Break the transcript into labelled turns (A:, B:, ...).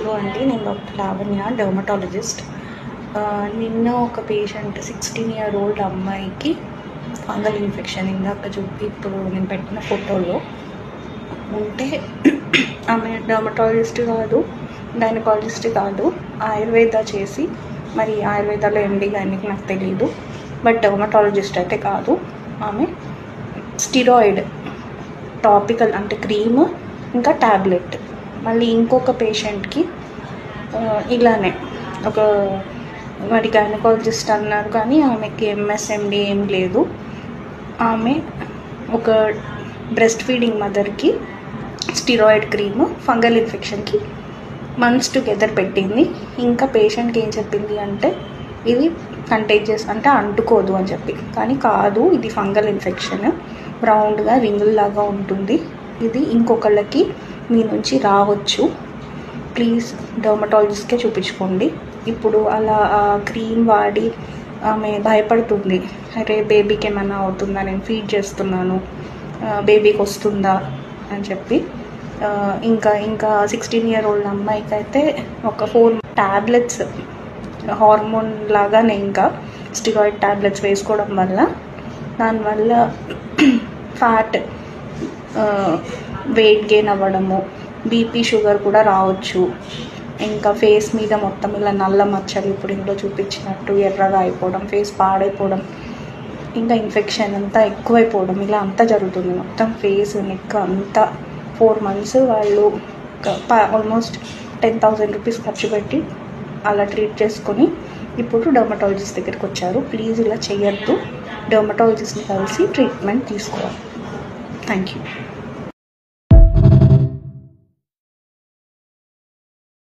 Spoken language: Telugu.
A: హలో అండి, నేను డాక్టర్ లావణ్య, డర్మటాలజిస్ట్. నిన్న ఒక పేషెంట్ 16-year-old అమ్మాయికి ఫంగల్ ఇన్ఫెక్షన్ ఇందాక ఇప్పుడు నేను పెట్టిన ఫోటోలో ఉంటే ఆమె డర్మటాలజిస్ట్ కాదు, గైనకాలజిస్ట్ కాదు, ఆయుర్వేద చేసి, మరి ఆయుర్వేదాలో ఎండి కానీ నాకు తెలియదు, బట్ డర్మటాలజిస్ట్ అయితే కాదు. ఆమె స్టిరాయిడ్ టాపికల్ అంటే క్రీమ్ ఇంకా ట్యాబ్లెట్. మళ్ళీ ఇంకొక పేషెంట్కి ఇలానే ఒక మరి గైనకాలజిస్ట్ అన్నారు కానీ ఆమెకి ఎంఎస్ఎండి ఏం లేదు. ఆమె ఒక బ్రెస్ట్ ఫీడింగ్ మదర్కి స్టిరాయిడ్ క్రీమ్ ఫంగల్ ఇన్ఫెక్షన్కి మంత్స్ టుగెదర్ పెట్టింది. ఇంకా పేషెంట్కి ఏం చెప్పింది అంటే ఇది కంటేజియస్ అంటే అంటుకోదు అని చెప్పి, కానీ కాదు, ఇది ఫంగల్ ఇన్ఫెక్షన్, రౌండ్గా రింగుల్లాగా ఉంటుంది, ఇది ఇంకొకళ్ళకి మీ నుంచి రావచ్చు, ప్లీజ్ డర్మటాలజిస్ట్కే చూపించుకోండి. ఇప్పుడు అలా ఆ క్రీమ్ వాడి ఆమె భయపడుతుంది, అరే బేబీకి ఏమైనా అవుతుందా, నేను ఫీడ్ చేస్తున్నాను, బేబీకి వస్తుందా అని చెప్పి. ఇంకా 16-year-old అమ్మాయికి అయితే ఒక 4 ట్యాబ్లెట్స్ హార్మోన్ లాగానే ఇంకా స్టిరాయిడ్ ట్యాబ్లెట్స్ వేసుకోవడం వల్ల దానివల్ల ఫ్యాట్ వెయిట్ గెయిన్ అవ్వడము, బీపీ షుగర్ కూడా రావచ్చు. ఇంకా ఫేస్ మీద మొత్తం ఇలా నల్ల మచ్చలు ఇప్పుడు ఇంట్లో చూపించినట్టు ఎర్రగా అయిపోవడం, ఫేస్ పాడైపోవడం, ఇంకా ఇన్ఫెక్షన్ అంతా ఎక్కువైపోవడం, ఇలా అంతా జరుగుతుంది. మొత్తం ఫేస్ నెక్ అంతా 4 months వాళ్ళు ఆల్మోస్ట్ 10,000 రూపీస్ ఖర్చు పెట్టి అలా ట్రీట్ చేసుకొని ఇప్పుడు డర్మటాలజిస్ట్ దగ్గరికి వచ్చారు. ప్లీజ్ ఇలా చేయొద్దు, డర్మటాలజిస్ట్ని కలిసి ట్రీట్మెంట్ తీసుకోవాలి. Thank you.